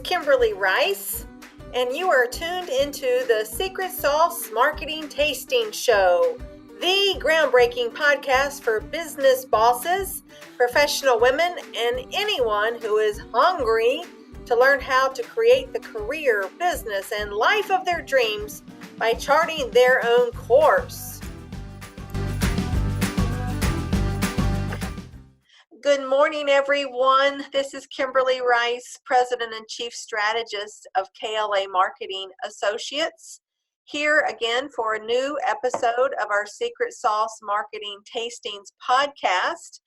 Kimberly Rice, and you are tuned into the Secret Sauce Marketing Tasting Show, the groundbreaking podcast for business bosses, professional women, and anyone who is hungry to learn how to create the career, business, and life of their dreams by charting their own course. Good morning, everyone. This is Kimberly Rice, President and Chief Strategist of KLA Marketing Associates, here again for a new episode of our Secret Sauce Marketing Tastings podcast.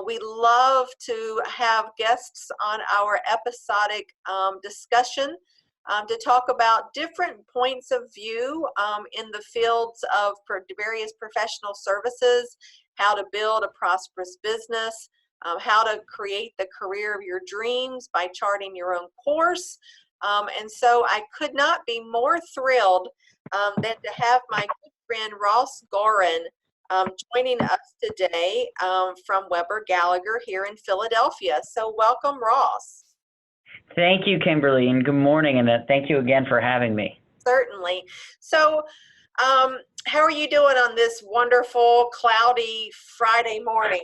We love to have guests on our episodic discussion to talk about different points of view in the fields of various professional services, how to build a prosperous business, how to create the career of your dreams by charting your own course. And so I could not be more thrilled than to have my good friend Ross Goren joining us today from Weber Gallagher here in Philadelphia. So welcome, Ross. Thank you, Kimberly, and good morning, and thank you again for having me. Certainly. So how are you doing on this wonderful, cloudy Friday morning?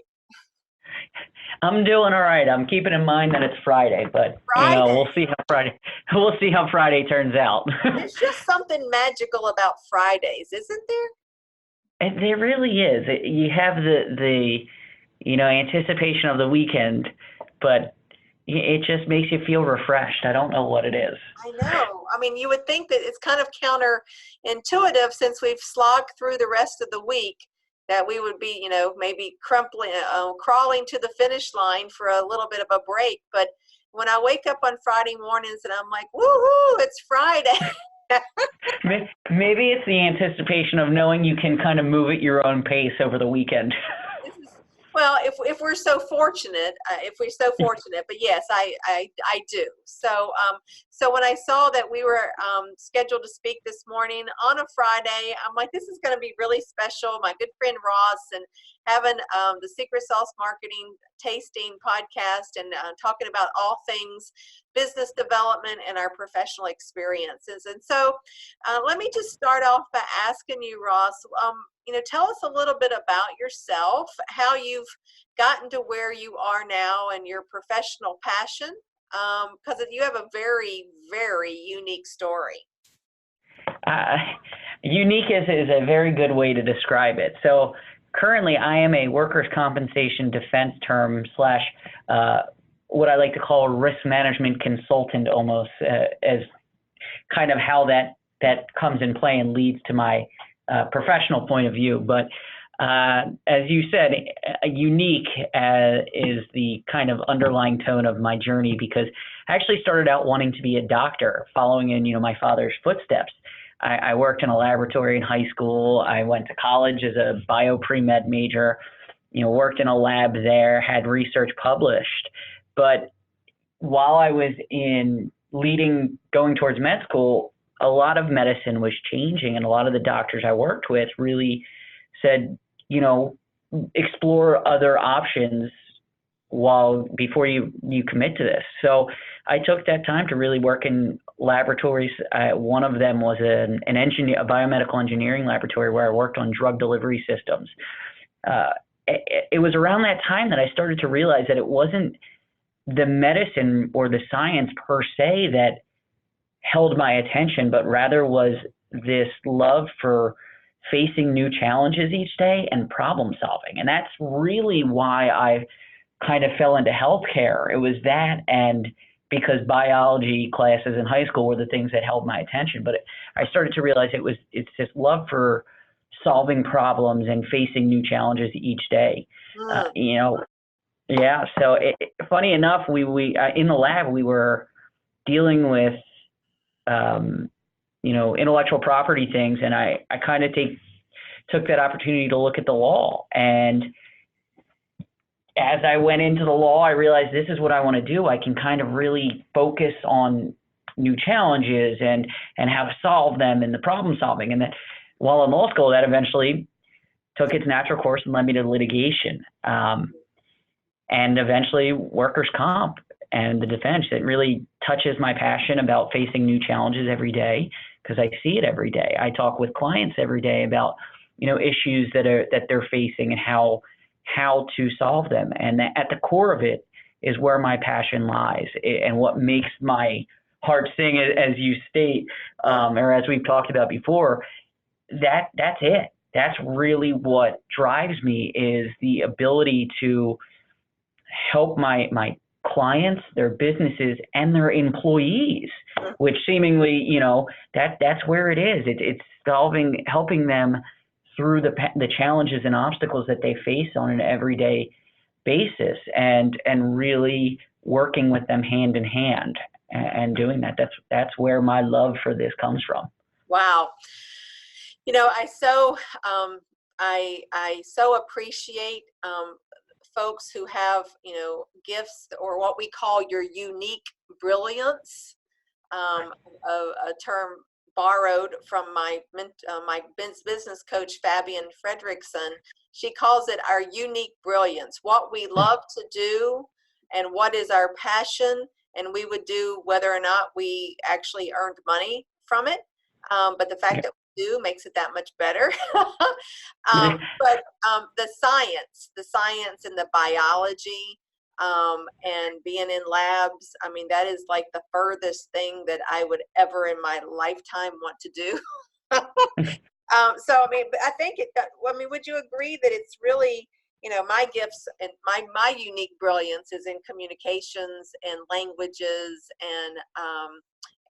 I'm doing all right. I'm keeping in mind that it's Friday, but we'll see how Friday turns out. There's just something magical about Fridays, isn't there? There really is. You have the anticipation of the weekend, but it just makes you feel refreshed. I don't know what it is. I know. I mean, you would think that it's kind of counterintuitive since we've slogged through the rest of the week, that we would be, maybe crawling to the finish line for a little bit of a break. But when I wake up on Friday mornings and I'm like, woohoo, it's Friday. Maybe it's the anticipation of knowing you can kind of move at your own pace over the weekend. Well, if we're so fortunate, but yes, I do. So when I saw that we were scheduled to speak this morning on a Friday, I'm like, this is going to be really special. My good friend Ross and having the Secret Sauce Marketing Tasting podcast and talking about all things business development and our professional experiences. And so let me just start off by asking you, Ross, tell us a little bit about yourself, how you've gotten to where you are now and your professional passion, because you have a very, very unique story. Unique is a very good way to describe it. So currently I am a workers' compensation defense term / what I like to call a risk management consultant, almost as kind of how that comes in play and leads to my professional point of view. But as you said, unique is the kind of underlying tone of my journey, because I actually started out wanting to be a doctor, following in my father's footsteps. I worked in a laboratory in high school. I went to college as a bio pre-med major, worked in a lab there, had research published. But while I was going towards med school, a lot of medicine was changing, and a lot of the doctors I worked with really said, explore other options before you commit to this. So I took that time to really work in laboratories. One of them was a biomedical engineering laboratory where I worked on drug delivery systems. It was around that time that I started to realize that it wasn't the medicine or the science per se that held my attention, but rather was this love for facing new challenges each day and problem solving. And that's really why I kind of fell into healthcare. It was that, and because biology classes in high school were the things that held my attention. But I started to realize it's this love for solving problems and facing new challenges each day. Yeah. So funny enough, we in the lab, we were dealing with intellectual property things, and I kind of took that opportunity to look at the law. And as I went into the law, I realized this is what I want to do. I can kind of really focus on new challenges and how to solve them and the problem solving. And that while in law school, that eventually took its natural course and led me to litigation. And eventually workers' comp and the defense. It really touches my passion about facing new challenges every day because I see it every day. I talk with clients every day about, issues that they're facing and how to solve them. And at the core of it is where my passion lies and what makes my heart sing, as you state, or as we've talked about before. That's it. That's really what drives me, is the ability to help my clients, their businesses, and their employees, which seemingly, that's where it is. It's helping them through the challenges and obstacles that they face on an everyday basis, and really working with them hand in hand and doing that. That's where my love for this comes from. Wow. I so appreciate folks who have, gifts, or what we call your unique brilliance, a term borrowed from my business coach, Fabian Fredrickson. She calls it our unique brilliance, what we love to do and what is our passion, and we would do whether or not we actually earned money from it. But the fact that we do makes it that much better. But the science and the biology, and being in labs, I mean, that is like the furthest thing that I would ever in my lifetime want to do. So, I mean, I think would you agree that it's really, my gifts and my unique brilliance is in communications and languages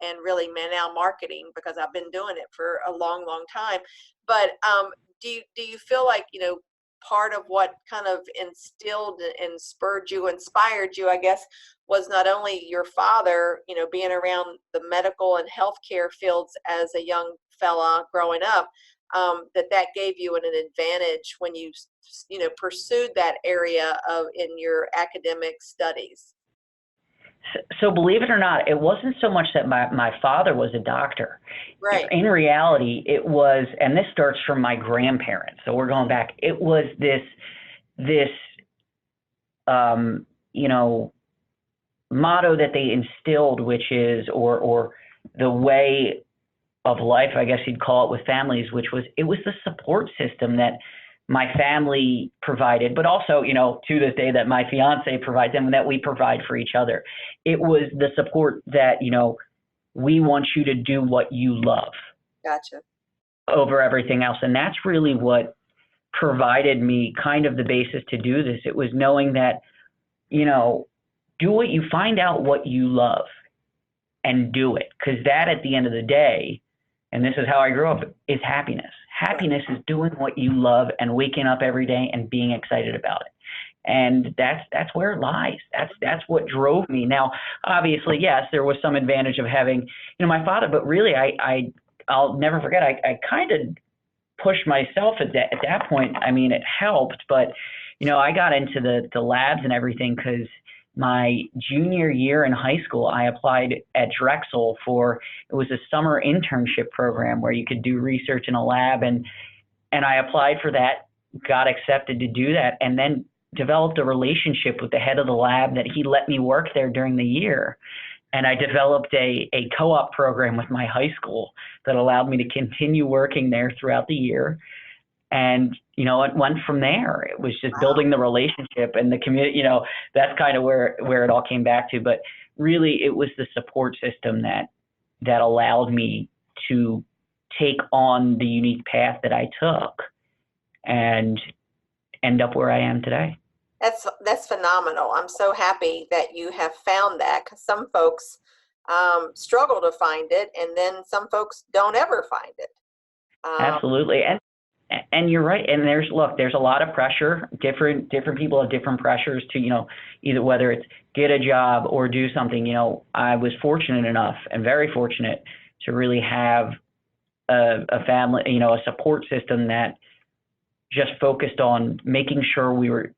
and really now marketing, because I've been doing it for a long, long time. But do you feel like, part of what kind of instilled and inspired you, I guess, was not only your father, being around the medical and healthcare fields as a young fella growing up, that gave you an advantage when you, pursued that area in your academic studies? So believe it or not, it wasn't so much that my father was a doctor. Right. In reality, it was, and this starts from my grandparents. So we're going back. It was this motto that they instilled, which is, or the way of life, I guess you'd call it, with families, it was the support system that my family provided, but also, to this day, that my fiance provides and that we provide for each other. It was the support that, we want you to do what you love. Gotcha. Over everything else. And that's really what provided me kind of the basis to do this. It was knowing that, find out what you love and do it. Because that, at the end of the day, and this is how I grew up, is happiness. Happiness is doing what you love and waking up every day and being excited about it. And that's where it lies. That's what drove me. Now, obviously, yes, there was some advantage of having, my father, but really, I'll never forget, I kind of pushed myself at that point. I mean, it helped, but, I got into the labs and everything because my junior year in high school, I applied at Drexel it was a summer internship program where you could do research in a lab, and I applied for that, got accepted to do that, and then developed a relationship with the head of the lab that he let me work there during the year. And I developed a co-op program with my high school that allowed me to continue working there throughout the year. And, it went from there. It was just building the relationship and the community, that's kind of where it all came back to. But really, it was the support system that allowed me to take on the unique path that I took and end up where I am today. That's phenomenal. I'm so happy that you have found that, because some folks struggle to find it, and then some folks don't ever find it. Absolutely. And you're right. And there's a lot of pressure. Different people have different pressures to, either whether it's get a job or do something. I was fortunate enough, and very fortunate, to really have a family, a support system that just focused on making sure we were,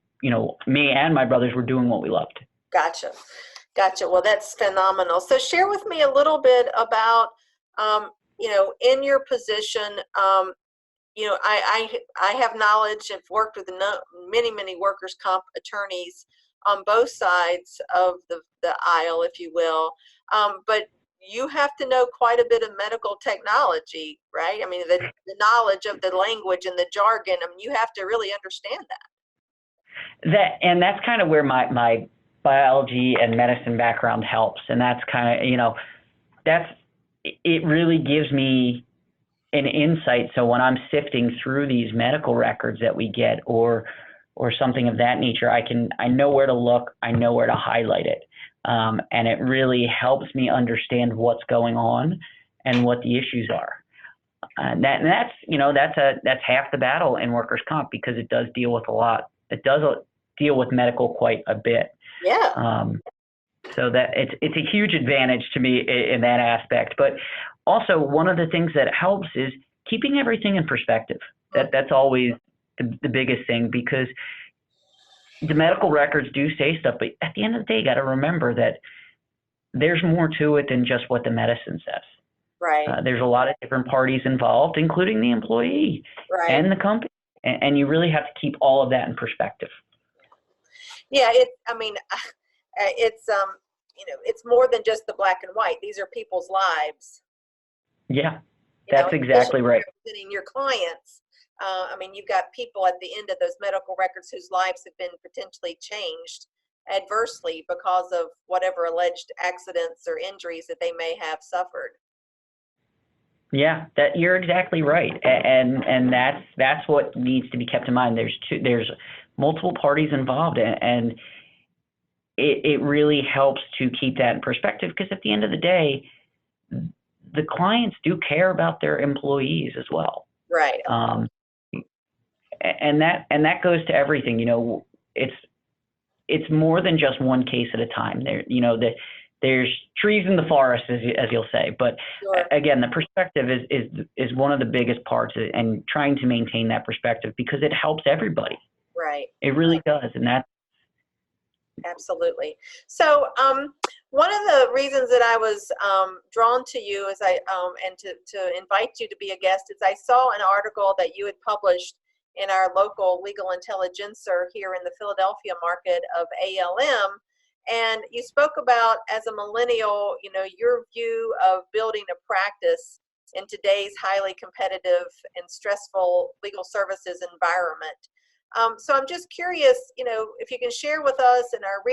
me and my brothers were doing what we loved. Gotcha. Well, that's phenomenal. So share with me a little bit about, in your position, I have knowledge and worked with many workers' comp attorneys on both sides of the aisle, if you will. But you have to know quite a bit of medical technology, right? I mean, the knowledge of the language and the jargon, I mean, you have to really understand that. And that's kind of where my biology and medicine background helps. And that's kind of, it really gives me an insight. So when I'm sifting through these medical records that we get or something of that nature, I know where to look, I know where to highlight it. And it really helps me understand what's going on and what the issues are. And that's half the battle in workers' comp, because it does deal with a lot. It does deal with medical quite a bit. Yeah. So that it's a huge advantage to me in that aspect. But also, one of the things that helps is keeping everything in perspective. That's always the biggest thing, because the medical records do say stuff, but at the end of the day, you got to remember that there's more to it than just what the medicine says. Right. There's a lot of different parties involved, including the employee and the company, and you really have to keep all of that in perspective. Yeah, it's more than just the black and white. These are people's lives. Yeah, that's exactly right. Representing your clients. You've got people at the end of those medical records whose lives have been potentially changed adversely because of whatever alleged accidents or injuries that they may have suffered. Yeah, that you're exactly right, and that's what needs to be kept in mind. There's multiple parties involved, and it really helps to keep that in perspective, because at the end of the day, the clients do care about their employees as well. Right. And that goes to everything. It's more than just one case at a time. There's trees in the forest, as you'll say. But sure. Again, the perspective is one of the biggest parts, and trying to maintain that perspective, because it helps everybody. Right. It really does, and that's absolutely. So one of the reasons that I was drawn to you and to invite you to be a guest is I saw an article that you had published in our local legal intelligencer here in the Philadelphia market of ALM. And you spoke about, as a millennial, your view of building a practice in today's highly competitive and stressful legal services environment. So I'm just curious, if you can share with us and our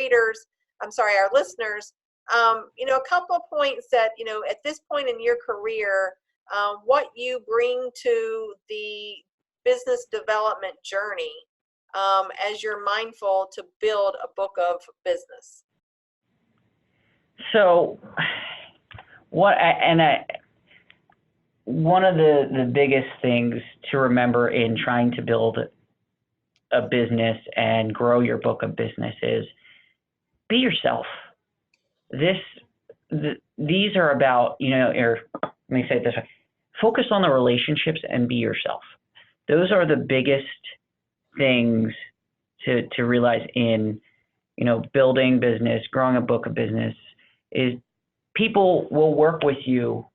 listeners, a couple of points that, at this point in your career, what you bring to the business development journey as you're mindful to build a book of business. So one of the biggest things to remember in trying to build a business and grow your book of business is be yourself. These are about, or let me say it this way, focus on the relationships and be yourself. Those are the biggest things to realize in, building business, growing a book of business, is people will work with you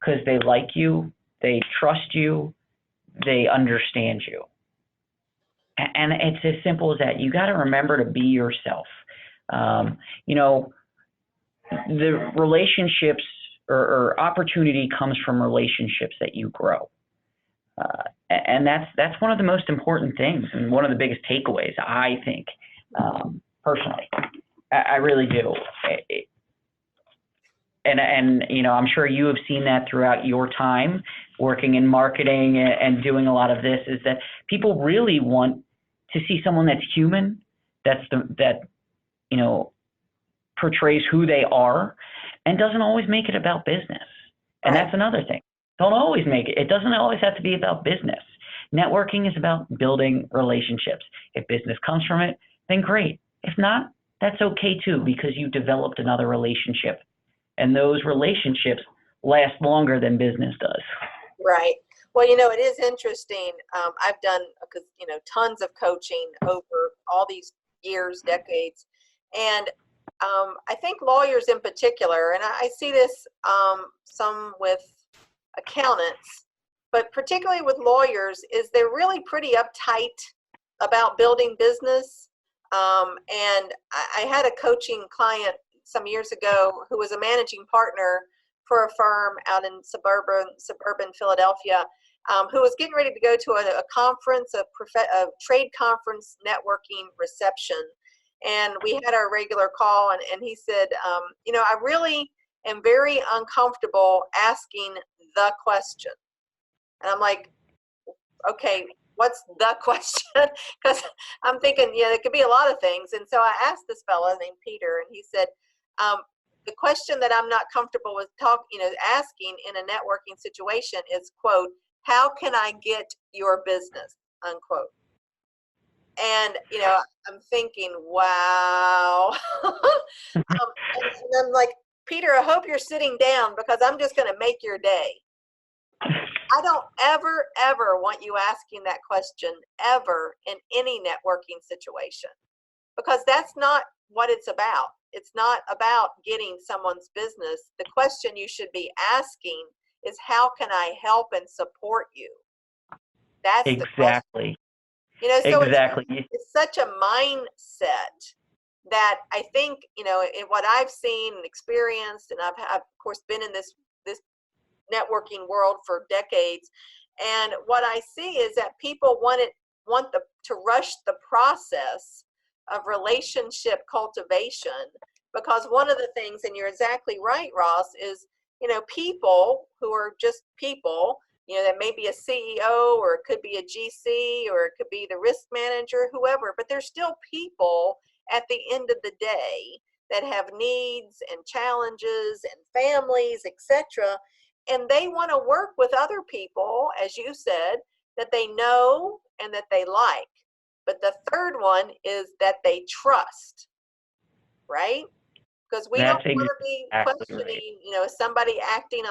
because they like you, they trust you, they understand you. And it's as simple as that. You got to remember to be yourself. The relationships or opportunity comes from relationships that you grow. And that's one of the most important things, and one of the biggest takeaways, I think, personally. I really do. And I'm sure you have seen that throughout your time working in marketing and doing a lot of this, is that people really want to see someone that's human, that portrays who they are, and doesn't always make it about business. And that's another thing. Don't always make it. It doesn't always have to be about business. Networking is about building relationships. If business comes from it, then great. If not, that's okay too, because you developed another relationship. And those relationships last longer than business does. Right. Well, it is interesting. I've done, tons of coaching over all these years, decades. And I think lawyers in particular, and I see this some with accountants, but particularly with lawyers, is they're really pretty uptight about building business. And I had a coaching client some years ago who was a managing partner for a firm out in suburban Philadelphia, who was getting ready to go to a conference, a trade conference networking reception. And we had our regular call, and he said, I really am very uncomfortable asking the question. And I'm like, okay, what's the question? Because I'm thinking, it could be a lot of things. And so I asked this fellow named Peter, and he said, the question that I'm not comfortable with asking in a networking situation is, quote, how can I get your business, unquote. And, I'm thinking, wow. And I'm like, Peter, I hope you're sitting down because I'm just going to make your day. I don't ever want you asking that question ever in any networking situation, because that's not what it's about. It's not about getting someone's business. The question you should be asking is, how can I help and support you? That's exactly. The question. So exactly. It's such a mindset that I think, in what I've seen and experienced, and I've of course been in this networking world for decades, and what I see is that people to rush the process of relationship cultivation, because one of the things, and you're exactly right, Ross, is people who are just people, that may be a CEO, or it could be a GC, or it could be the risk manager, whoever, but they're still people at the end of the day that have needs and challenges and families, etc. And they want to work with other people, as you said, that they know and that they like. But the third one is that they trust, right? Because we don't want to be questioning, right. Somebody acting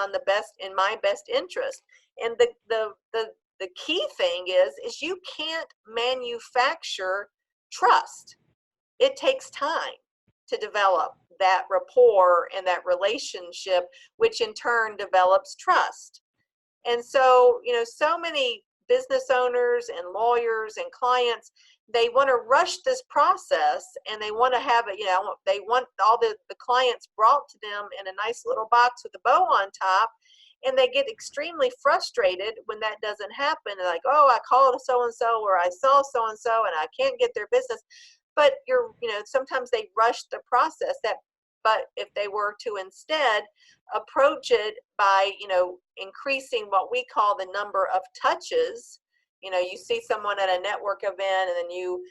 in my best interest. And the key thing is you can't manufacture trust. It takes time to develop that rapport and that relationship, which in turn develops trust. And so, so many business owners and lawyers and clients, they want to rush this process, and they want to have it, they want all the clients brought to them in a nice little box with a bow on top. And they get extremely frustrated when that doesn't happen. They're like, oh, I called so-and-so, or I saw so-and-so, and I can't get their business. But sometimes they rush the process. But if they were to instead approach it by, increasing what we call the number of touches, you see someone at a network event, and then you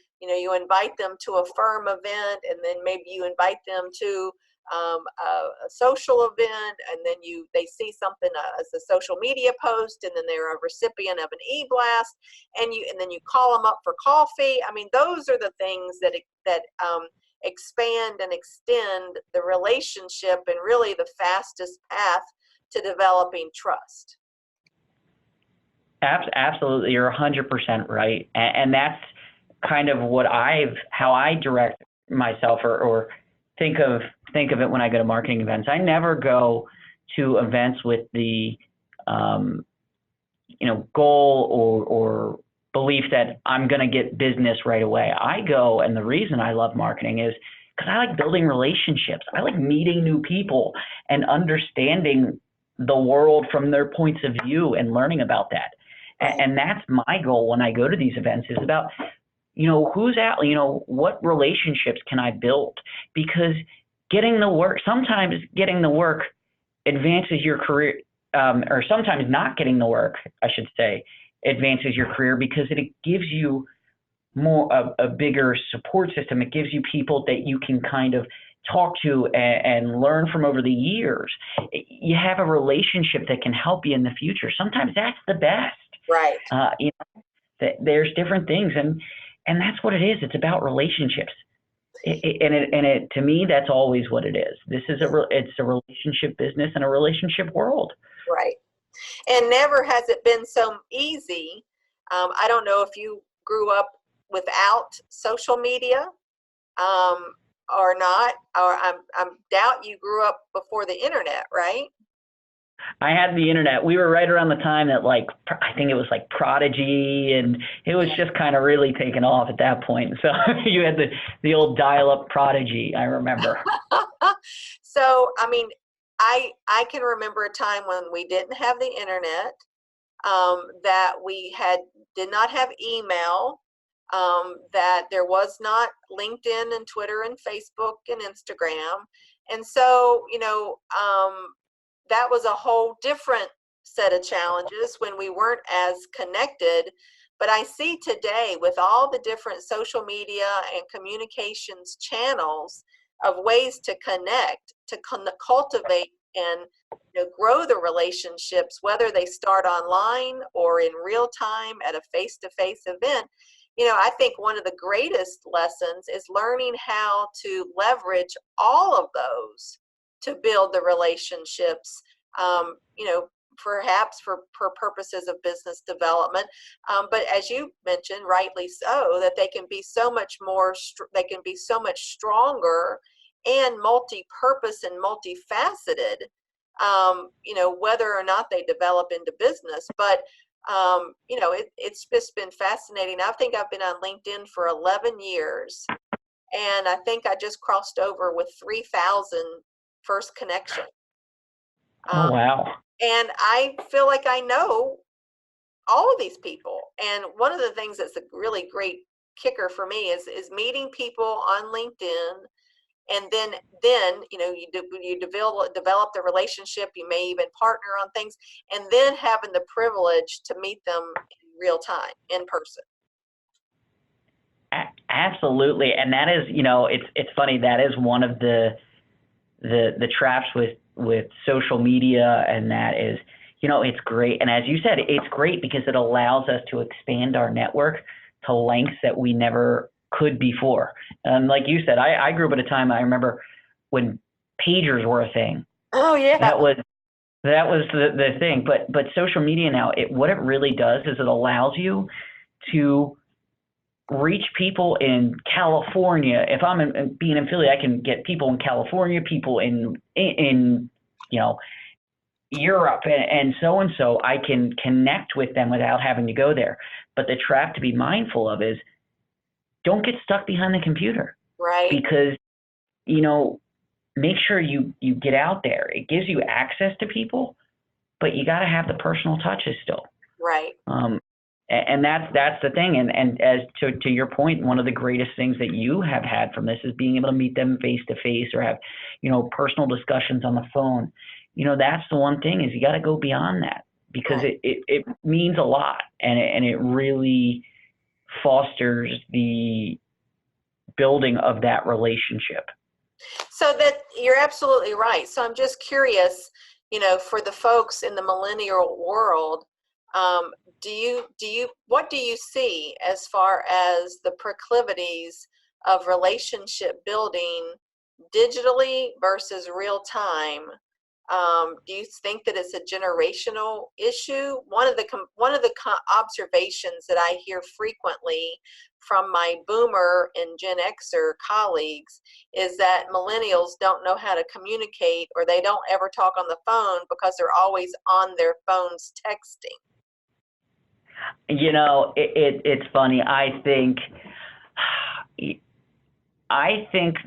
invite them to a firm event, and then maybe you invite them to a social event, and then they see something as a social media post, and then they're a recipient of an e-blast, and then you call them up for coffee. I mean, those are the things that expand and extend the relationship, and really the fastest path to developing trust. Absolutely, you're 100% right, and that's kind of how I direct myself, or think of it when I go to marketing events. I never go to events with the goal or belief that I'm going to get business right away. I go, and the reason I love marketing is because I like building relationships. I like meeting new people and understanding the world from their points of view and learning about that. And that's my goal when I go to these events, is about, who's out, what relationships can I build? Because sometimes getting the work advances your career, or sometimes not getting the work, I should say, advances your career, because it gives you a bigger support system. It gives you people that you can kind of talk to and learn from over the years. You have a relationship that can help you in the future. Sometimes that's the best. Right. There's different things, and that's what it is. It's about relationships. To me, that's always what it is. It's a relationship business and a relationship world. Right. And never has it been so easy. I don't know if you grew up without social media or not, or I doubt you grew up before the internet, right? I had the internet. We were right around the time that like I think it was like Prodigy, and it was just kind of really taking off at that point. So you had the old dial-up Prodigy, I remember. So, I mean, I can remember a time when we didn't have the internet, that we did not have email, that there was not LinkedIn and Twitter and Facebook and Instagram. And so, that was a whole different set of challenges when we weren't as connected. But I see today with all the different social media and communications channels of ways to connect, to cultivate and grow the relationships, whether they start online or in real time at a face-to-face event. I think one of the greatest lessons is learning how to leverage all of those to build the relationships, perhaps for purposes of business development. But as you mentioned, rightly so, that they can be so much more, they can be so much stronger and multi-purpose and multifaceted, whether or not they develop into business. But it's just been fascinating. I think I've been on LinkedIn for 11 years, and I think I just crossed over with 3,000 first connection. Oh, wow. And I feel like I know all of these people. And one of the things that's a really great kicker for me is meeting people on LinkedIn. And then you develop the relationship. You may even partner on things, and then having the privilege to meet them in real time, in person. Absolutely, and that is, it's funny. That is one of the traps with social media, and that is, it's great. And as you said, it's great because it allows us to expand our network to lengths that we never could before. And like you said, I grew up at a time, I remember when pagers were a thing. Oh yeah. That was the thing. But social media now, what it really does is it allows you to reach people in California. If I'm being in Philly, I can get people in California, people in Europe, and so I can connect with them without having to go there. But the trap to be mindful of is, don't get stuck behind the computer. Right. Because, make sure you get out there. It gives you access to people, but you got to have the personal touches still. Right. And that's the thing. And as to your point, one of the greatest things that you have had from this is being able to meet them face to face or have, personal discussions on the phone. That's the one thing, is you got to go beyond that, because right. it means a lot, and it really fosters the building of that relationship. So that you're absolutely right. So I'm just curious, for the folks in the millennial world, what do you see as far as the proclivities of relationship building digitally versus real time? Do you think that it's a generational issue? One of the observations that I hear frequently from my boomer and Gen Xer colleagues is that millennials don't know how to communicate, or they don't ever talk on the phone because they're always on their phones texting. It's funny. I think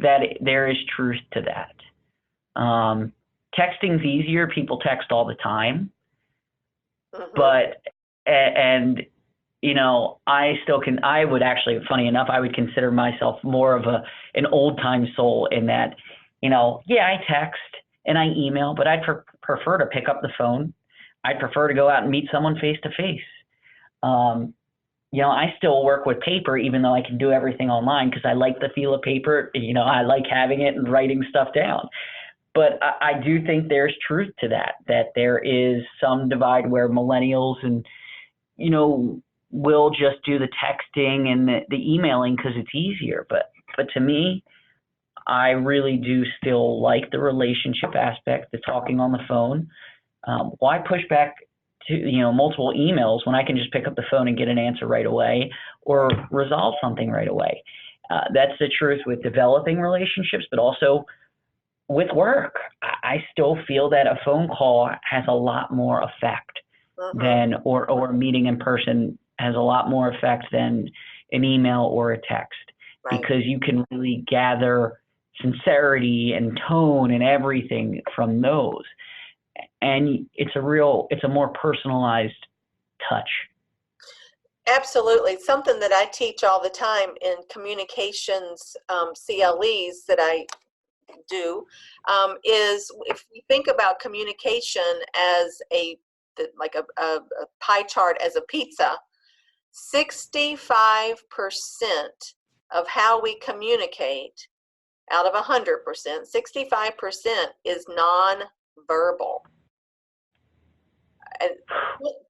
that there is truth to that. Texting's easier. People text all the time. Mm-hmm. But, I would actually, funny enough, I would consider myself more of an old time soul in that, I text and I email, but I'd prefer to pick up the phone. I'd prefer to go out and meet someone face to face. I still work with paper, even though I can do everything online, because I like the feel of paper. I like having it and writing stuff down. But I do think there's truth to that there is some divide where millennials and, will just do the texting and the emailing because it's easier. But to me, I really do still like the relationship aspect, the talking on the phone. Why push back to, multiple emails when I can just pick up the phone and get an answer right away or resolve something right away? That's the truth with developing relationships, but also with work, I still feel that a phone call has a lot more effect than, or a meeting in person has a lot more effect than an email or a text, because you can really gather sincerity and tone and everything from those. And it's a more personalized touch. Absolutely. Something that I teach all the time in communications CLEs that I do is, if you think about communication as like a pie chart as a pizza, 65% of how we communicate out of 100%, 65% is non-verbal. And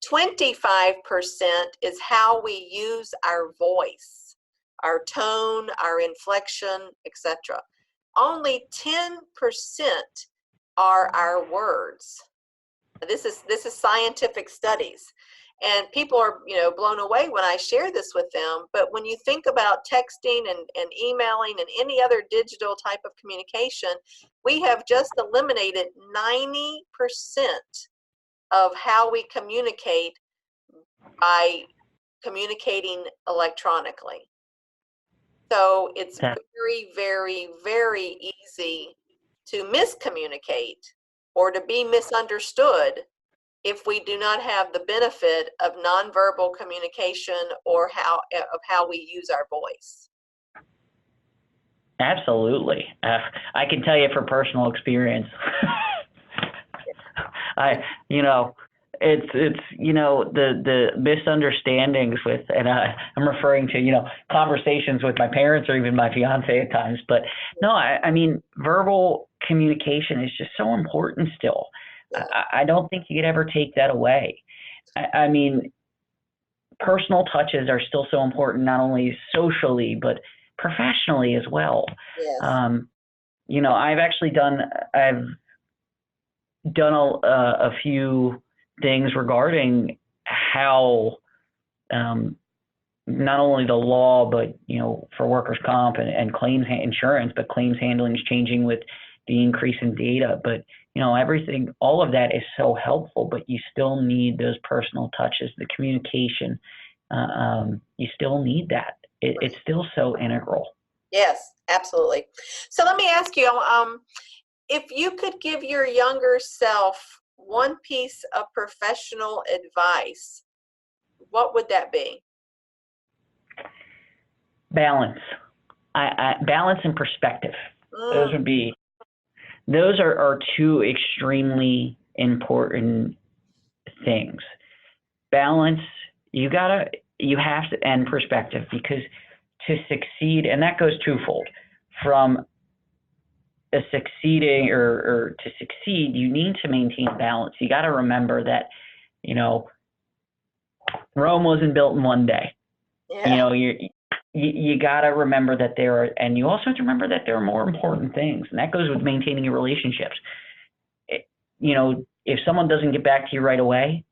25% is how we use our voice, our tone, our inflection, etc. Only 10% are our words. This is scientific studies, and people are blown away when I share this with them. But when you think about texting and emailing and any other digital type of communication, we have just eliminated 90% of how we communicate by communicating electronically. So it's very, very, very easy to miscommunicate or to be misunderstood if we do not have the benefit of nonverbal communication or how we use our voice. Absolutely. I can tell you from personal experience. It's the misunderstandings with, and I'm referring to, conversations with my parents or even my fiance at times. But no, I mean, verbal communication is just so important still. Yeah. I don't think you could ever take that away. I mean, personal touches are still so important, not only socially, but professionally as well. Yes. I've done a few things regarding how not only the law, but for workers' comp and claims insurance, but claims handling is changing with the increase in data. But everything, all of that is so helpful, but you still need those personal touches, the communication. You still need that. It's still so integral. Yes, absolutely. So let me ask you, if you could give your younger self one piece of professional advice, what would that be? Balance. Balance and perspective. Those are two extremely important things. Balance, you have to, and perspective, because to succeed, and that goes twofold. From succeeding or to succeed, you need to maintain balance. You got to remember that, Rome wasn't built in one day. Yeah. You got to remember that and you also have to remember that there are more important things, and that goes with maintaining your relationships. If someone doesn't get back to you right away,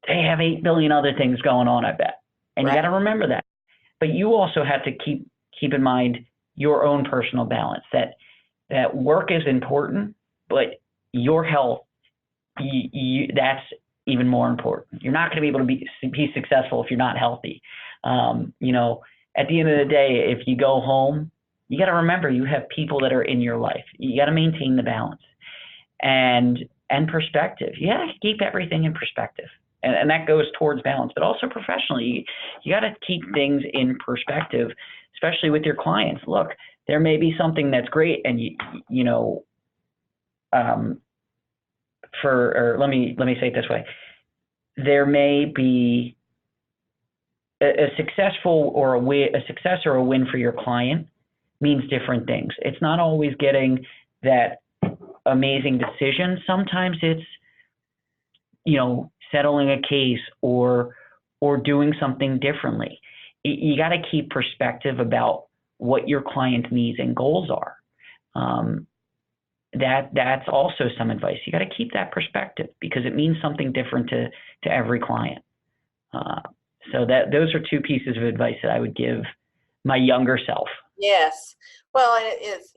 they have 8 billion other things going on, I bet. And you got to remember that. But you also have to keep in mind your own personal balance, that work is important, but your health, that's even more important. You're not going to be able to be successful if you're not healthy. At the end of the day, if you go home, you got to remember you have people that are in your life. You got to maintain the balance and perspective. You got to keep everything in perspective. And that goes towards balance, but also professionally, you got to keep things in perspective, especially with your clients. Look, there may be something that's great, and let me say it this way: there may be a successful or a success or a win for your client means different things. It's not always getting that amazing decision. Sometimes it's settling a case or doing something differently. You got to keep perspective about what your client's needs and goals are. That's also some advice. You got to keep that perspective because it means something different to every client. So those are two pieces of advice that I would give my younger self. Yes. Well, and it is,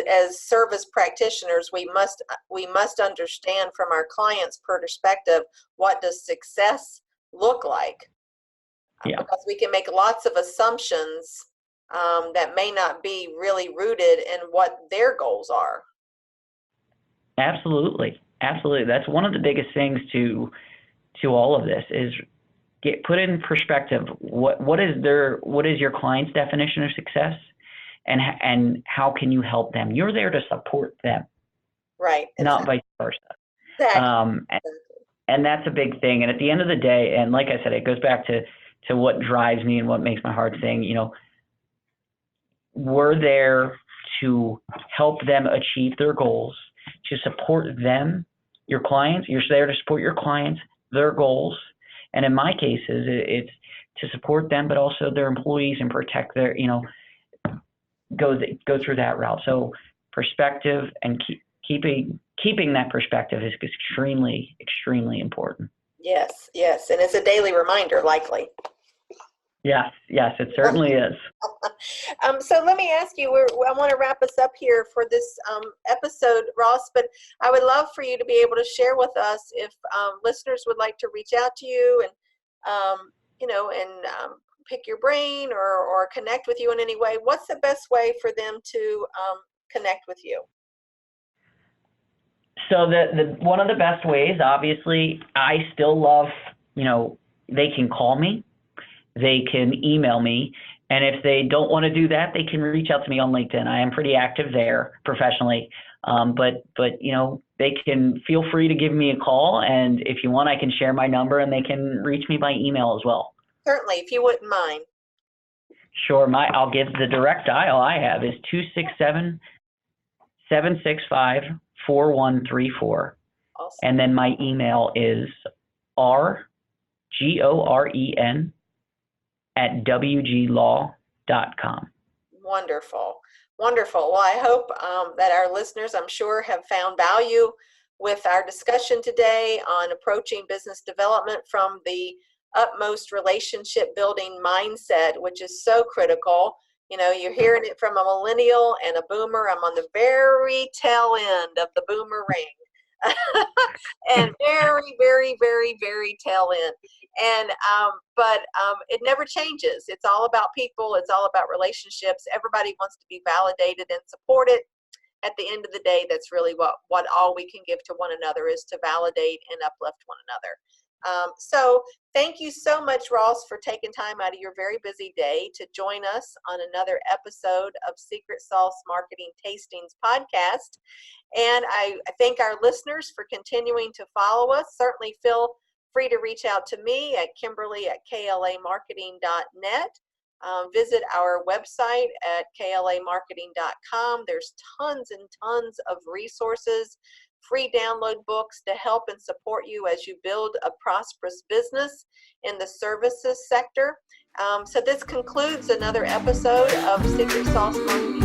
as service practitioners, we must understand from our clients' perspective, what does success look like? Yeah. Because we can make lots of assumptions that may not be really rooted in what their goals are. Absolutely. Absolutely. That's one of the biggest things to all of this is put in perspective what is your client's definition of success, and how can you help them? You're there to support them, right? Not vice versa. Exactly. And that's a big thing. And at the end of the day, and like I said, it goes back to what drives me and what makes my heart sing. We're there to help them achieve their goals, to support them, your clients. You're there to support your clients, their goals. And in my cases, it's to support them, but also their employees and protect their, go through that route. So perspective and keeping that perspective is extremely, extremely important. Yes, yes. And it's a daily reminder, likely. Yes, it certainly is. So let me ask you, I want to wrap us up here for this episode, Ross, but I would love for you to be able to share with us if listeners would like to reach out to you and, pick your brain or connect with you in any way. What's the best way for them to connect with you? So the one of the best ways, obviously, I still love, they can call me, they can email me, and if they don't want to do that, they can reach out to me on LinkedIn. I am pretty active there professionally, but they can feel free to give me a call, and if you want, I can share my number, and they can reach me by email as well. Certainly, if you wouldn't mind. Sure. I'll give the direct dial I have is 267-765-4134. Awesome. And then my email is rgoren@wglaw.com. Wonderful. Wonderful. Well, I hope that our listeners, I'm sure, have found value with our discussion today on approaching business development from the utmost relationship building mindset, which is so critical. You're hearing it from a millennial and a boomer. I'm on the very tail end of the boomer ring. And very, very, very, very tail end. And but it never changes. It's all about people. It's all about relationships. Everybody wants to be validated and supported. At the end of the day, that's really what all we can give to one another is to validate and uplift one another. So thank you so much, Ross, for taking time out of your very busy day to join us on another episode of Secret Sauce Marketing Tastings podcast. And I thank our listeners for continuing to follow us. Certainly feel free to reach out to me at Kimberly@klamarketing.net. Visit our website at klamarketing.com. There's tons and tons of resources, free download books to help and support you as you build a prosperous business in the services sector. So this concludes another episode of Secret Sauce Marketing